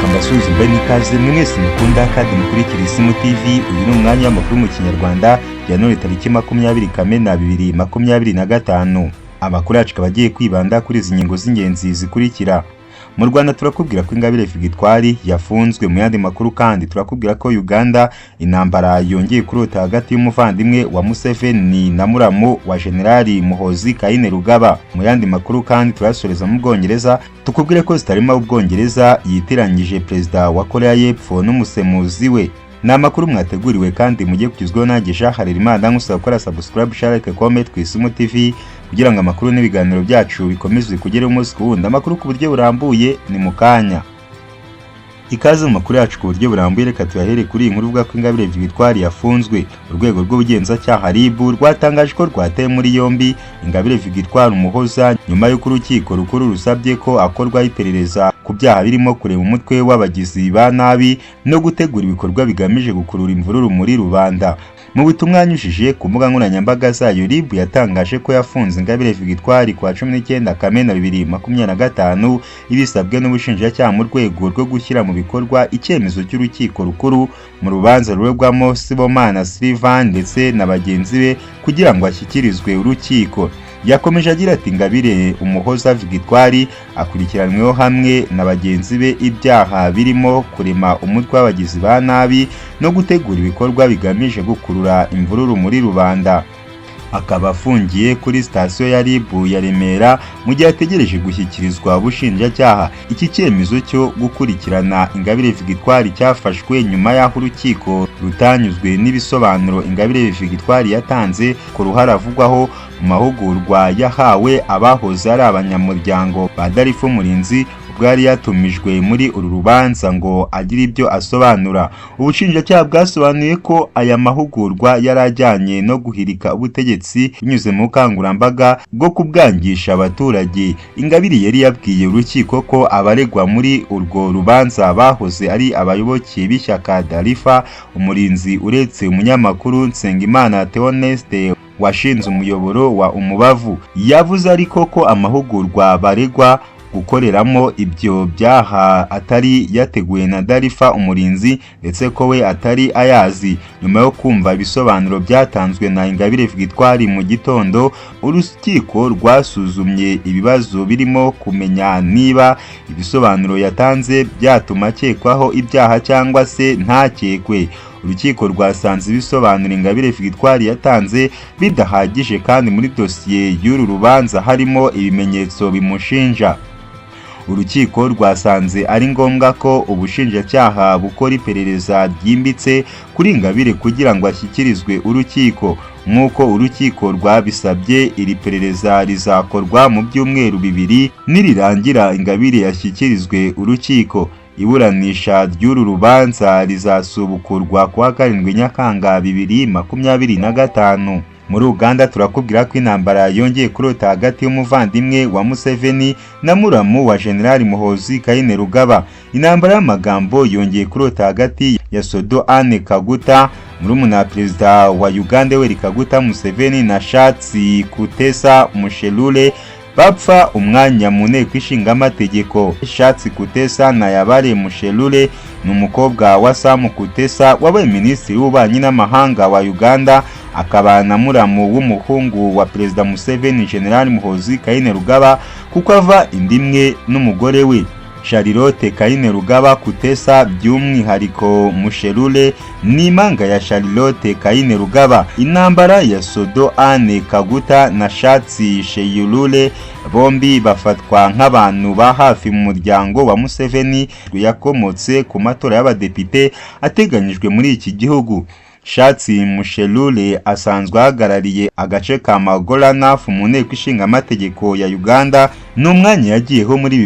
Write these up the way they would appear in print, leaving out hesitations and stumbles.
Kambasuzi mbe nikaze mwese mukunda kandi mukurikira ISIMU TV. Uyu ni umwanya w'amakuru mu Kinyarwanda ya none tariki 20 Kamena 2025. Amakuru yacu kabagiye kwibanda kuri izi ngingo z'ingenzi zikurikira. Mu Rwanda turakubwira ko Ingabire Victoire yafunzwe. Mu yandi makuru kandi turakubwira ko Uganda intambara yongeye kurota hagati y'umuvandimwe wa Museveni na muramu wa Generali Muhozi Kainerugaba. Mu yandi makuru kandi turasoreza mu Bwongereza tukubwire ko Staemer w'Ubwongereza yitiranyije Perezida wa Koreya y'Epfo n'umusemuzi we. Na makuru mwateguriwe kandi mugiye kugizweho nagisha Harerimana ngusaba gukora subscribe, share, like, comment ku ISIMU TV kugira ngo amakuru n'ibiganiro byacu bikomeze kugera umunsi ku wundi. Amakuru ku buryo burambuye ni mukanya. Ikaze mu makuru yacu ku buryo burambuye, reka tuyahere kuri inkuru ivuga ko Ingabire Victoire yafunzwe. Urwego rw'ubugenzacyaha RIB rwatangaje ko rwataye muri yombi Ingabire Victoire umuhoza nyuma y'uko urukiko rukuru rusabye ko akorwa iperereza ku byaha birimo kureba umutwe w'abagizi ba nabi no gutegura ibikorwa bigamije gukurura imvururu muri rubanda. Mu butumwa yanyujije ku mbuga nkoranyambaga zayo, RIB yatangaje ko yafunze Ingabire Victoire ku wa 19 Kamena 2025 ibisabwe n'ubushinjacyaha mu rwego rwo gushyira mu bikorwa icyemezo cy'urukiko rukuru mu rubanza ruregwamo Sibomana Sylvain ndetse na bagenzi be kugira ngo ashyikirizwe urukiko. Yakomeje agira ati Ingabire umuhoza Victoire akurikiranweho hamwe na bagenzi be ibyaha birimo kurema umutwe w'abagizi ba nabi no gutegura ibikorwa bigamije gukurura imvururu muri rubanda. Akaba afungiye kuri sitasiyo ya RIB ya Remera mu gihe ategereje gushyikirizwa ubushinjacyaha. Iki cyemezo cyo gukurikirana Ingabire Victoire cyafashwe nyuma y'aho urukiko rutanyuzwe n'ibisobanuro Ingabire Victoire yatanze ku ruhare avugwaho mu mahugurwa yahawe abahoze ari abanyamuryango ba Darifu Murinzi bwari yatumijwe muri uru rubanza ngo agire ibyo asobanura. Ubushinjacyaha bwasobanuye ko aya mahugurwa yarajyanye no guhirika ubutegetsi binyuze mu bukangurambaga bwo kubwangisha abaturage. Ingabire yari yabwiye urukiko ko abaregwa muri urwo rubanza bahoze ari abayoboke b'ishyaka Darifa Umurinzi uretse umunyamakuru Nsengimana Theoneste washinze umuyoboro wa Umubavu. Yavuze ariko ko amahugurwa baregwa gukoreramo ibyo byaha atari yateguwe na Darifa Umurinzi ndetse ko we atari ayazi. Nyuma yo kumva ibisobanuro byatanzwe na Ingabire Victoire mu gitondo, urukiko rwasuzumye ibibazo birimo kumenya niba ibisobanuro yatanze byatuma akekwaho ibyaha cyangwa se ntakekwe. Urukiko rwasanze ibisobanuro Ingabire Victoire yatanze bidahagije kandi muri dosiye y'uru rubanza harimo ibimenyetso bimushinja. Urukiko rwasanze ari ngombwa ko ubushinjacyaha bukora iperereza ryimbitse kuri Ingabire kugira ngo ashyikirizwe urukiko. Nk'uko urukiko rwabisabye, iri perereza rizakorwa mu byumweru 2 nirirangira Ingabire yashyikirizwe urukiko. Iburanisha ry'uru rubanza rizasubukurwa ku wa 7 Nyakanga 2025. Muri Uganda turakubwira ko intambara yongeye kurota hagati y'umuvandimwe wa Museveni na muramu wa Generali Muhozi Kainerugaba. Intambara y'amagambo yongeye kurota hagati ya Sodo Anne Kaguta murumuna Perezida wa Uganda Yoweri Kaguta Museveni na Shatsi Kutesa Mushelule bapfa umwanya mu nteko ishinga amategeko. Shatsi Kutesa na Yabare Mushelule ni umukobwa wa Sam Kutesa wabaye minisitiri w'ububanyi n'amahanga wa Uganda, akaba na muramu w'umuhungu wa Perezida Museveni General Muhozi Kainerugaba kuko ava indimwe n'umugore we Charlotte Kainerugaba Kutesa. By'umwihariko Mushelule ni impanga ya Charlotte Kainerugaba. Intambara ya Sodo Anne Kaguta na Shatsi Sheyulule bombi bafatwa nk'abantu ba hafi mu muryango wa Museveni yakomotse ku matora y'abadepite ateganyijwe muri iki gihugu. Shatsi Mushelule asanzwe ahagarariye agace ka Magoranafu mu nteko ishinga amategeko ya Uganda. N'umwanya yagiyeho muri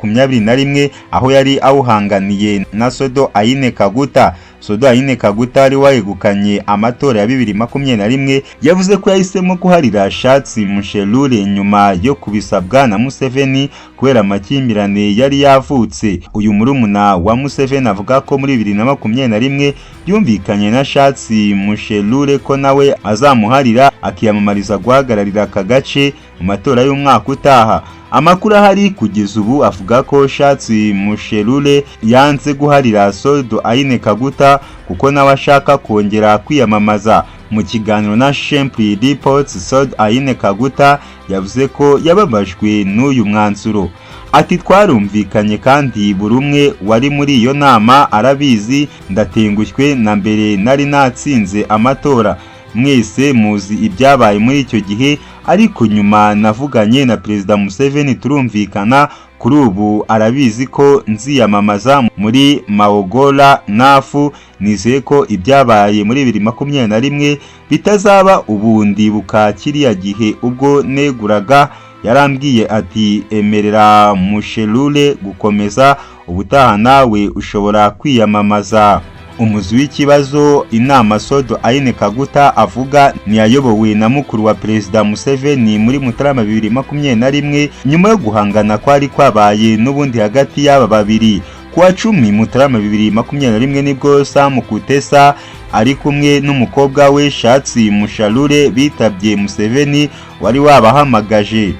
2021 aho yari awuhanganiye na Sodo Aine Kaguta. Sodo Aine Kaguta ari wayegukanye amatora ya 2021 yavuze ko yahisemo kuharira Shatsi Mushelule nyuma yo kubisabwa na Museveni kubera amakimbirane yari yavutse. Uyu murumuna wa Museveni avuga ko muri 2021 yumvikanye na Shatsi Mushelule ko nawe azamuharira akiyamamariza guhagararira aka gace mu matora y'umwaka utaha. Amakuru ahari kugeza ubu avuga ko Shatsi Mushelule yanze guharira Sodo Aine Kaguta kuko nawe ashaka kongera kwiyamamaza. Mu kiganiro na Shempli Reports, Sodo Aine Kaguta yavuze ko yababajwe n'uyu mwanzuro. Ati twarumvikanye kandi buri umwe wari muri iyo nama arabizi, ndatengushywe na mbere nari natsinze amatora. Mwese muzi ibyabaye muri icyo gihe, ariko nyuma navuganye na Perezida Museveni turumvikana, kuri ubu arabizi ko nziyamamaza muri Maogola Nafu. Nizeye ko ibyabaye muri 2021 bitazaba ubundi buka kiriya gihe ubwo neguraga. Yarambwiye ati emerera Mushelule gukomeza, ubutaha nawe ushobora kwiyamamaza. Umuzi w'ikibazo inama Sodo Aine Kaguta avuga niyayobowe na mukuru wa Perezida Museveni muri Mutarama 2021 nyuma yo guhangana kwari kwabaye n'ubundi hagati y'aba babiri. Kuwa 10 Mutarama 2021 nibwo Sam Kutesa ari kumwe n'umukobwa we Shatsi Mushelule bitabye Museveni wari wabahamagaje.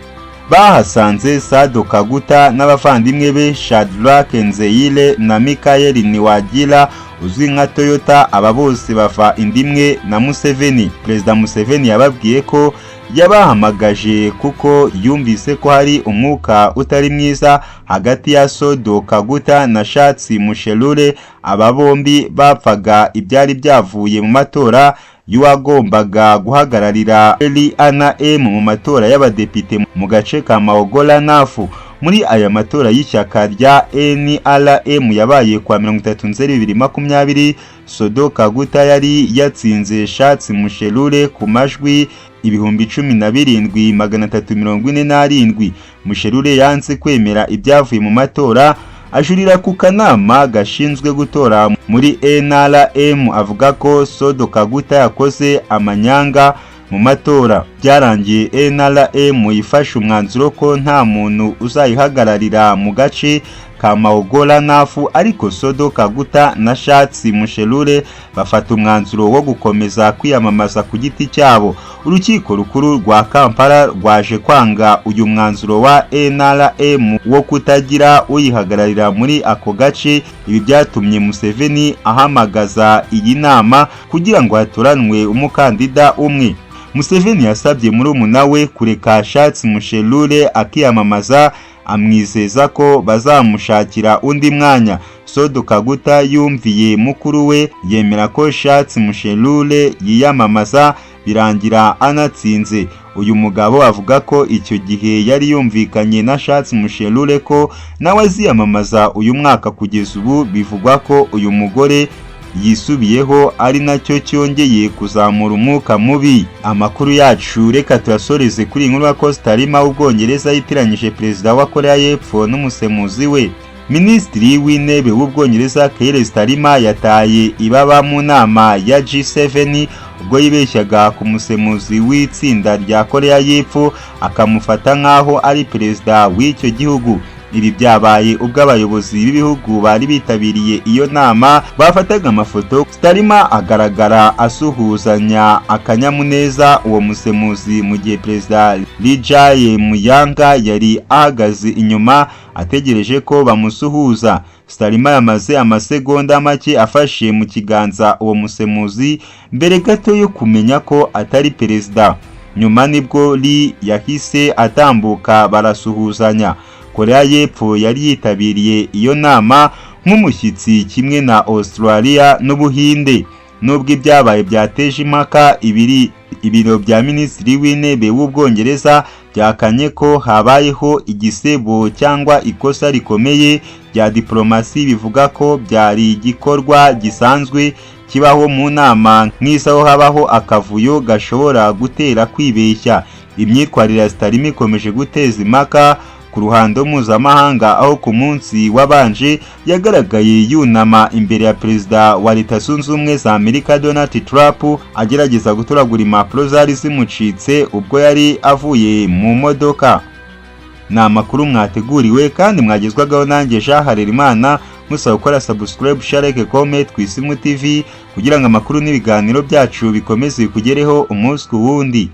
Bahasanze Sado Kaguta n'abavandimwe be Shadrack Nzeyile na Michael Niwagira uzwi nka Toyota. Aba bose bava indimwe na Museveni. Perezida Museveni yababwiye ko yabahamagaje kuko yumvise ko hari umwuka utari mwiza hagati ya Sodo Kaguta na Shatsi Mushelule. Aba bombi bapfaga ibyari byavuye mu matora y'uwagombaga guhagararira NIM mu matora y'abadepite mu gace ka Maogola Nafu. Muri aya matora y'ishyaka rya NRM yabaye kwa 30 Nzeri 2020, Sodo Kaguta yari yatsinze Shatsi Mushelule ku majwi 17,347. Mushelule yanze kwemera ibyavuye mu matora, ajurira ku kanama gashinzwe gutora muri NRM avuga ko Sodo Kaguta yakoze amanyanga mu matora. Byarangiye NRM yifashe umwanzuro ko nta muntu uzayihagararira mu gace ka Maogola Nafu, ariko Sodo Kaguta na Shatsi Mushelule bafata umwanzuro wo gukomeza kwiyamamaza ku giti cyabo. Urukiko rukuru rwa Kampala rwaje kwanga uyu mwanzuro wa NRM wo kutagira uyihagararira muri ako gace. Ibi byatumye Museveni ahamagaza iyi nama kugira ngo hatoranwe umukandida umwe. Museveni yasabye murumuna we kureka Shatsi Mushelule akiyamamaza, amwizeza ko bazamushakira undi mwanya. Sodo Kaguta yumviye mukuru we, yemera ko Shatsi Mushelule yiyamamaza, birangira anatsinze. Uyu mugabo avuga ko icyo gihe yari yumvikanye na Shatsi Mushelule ko nawe aziyamamaza uyu mwaka. Kugeza ubu bivugwa ko uyu mugore yisubiyeho ari nacyo cyongeye kuzamura umwuka mubi. Amakuru yacu reka tuyasoreze kuri inkuru ya Staemer w'Ubwongereza yitiranyije Perezida wa Koreya y'Epfo n'umusemuzi we. Minisitiri w'intebe w'Ubwongereza Staemer yataye ibaba mu nama ya G7 ubwo yibeshyaga ku musemuzi w'itsinda rya Koreya y'Epfo akamufata nk'aho ari perezida w'icyo gihugu. Ibi byabaye ubwo abayobozi b'ibihugu bari bitabiriye iyo nama bafataga amafoto. Staemer agaragara asuhuzanya akanyamuneza uwo musemuzi mu gihe Perezida Yongeye yari ahagaze inyuma ategereje ko bamusuhuza. Staemer yamaze amasegonda make afashe mu kiganza uwo musemuzi mbere gato yo kumenya ko atari perezida. Nyuma nibwo yahise atambuka barasuhuzanya. Koreya y'Epfo yari yitabiriye iyo nama nk'umushyitsi kimwe na Australia n'Ubuhinde. Nubwo ibyabaye byateje impaka, ibiro bya Minisitiri w'Intebe w'Ubwongereza byakanye ko habayeho igisebo cyangwa ikosa rikomeye rya diplomasi. Bivuga ko byari igikorwa gisanzwe kibaho mu nama nk'isaho habaho akavuyo gashobora gutera kwibeshya. Imyitwarire ya Staemer ikomeje guteza impaka ku ruhando mpuzamahanga, aho ku munsi wabanje yagaragaye yunama imbere ya Perezida wa Leta Zunze Ubumwe za Amerika Donald Trump agerageza gutoragura impapuro zari zimucitse ubwo yari avuye mu modoka. Ni amakuru mwateguriwe kandi mwagezwagaho nanjye Jean Harerimana, musaba gukora subscribe, share, like, comment ku ISIMU TV kugira ngo amakuru n'ibiganiro byacu bikomeze kugereho umunsi ku wundi.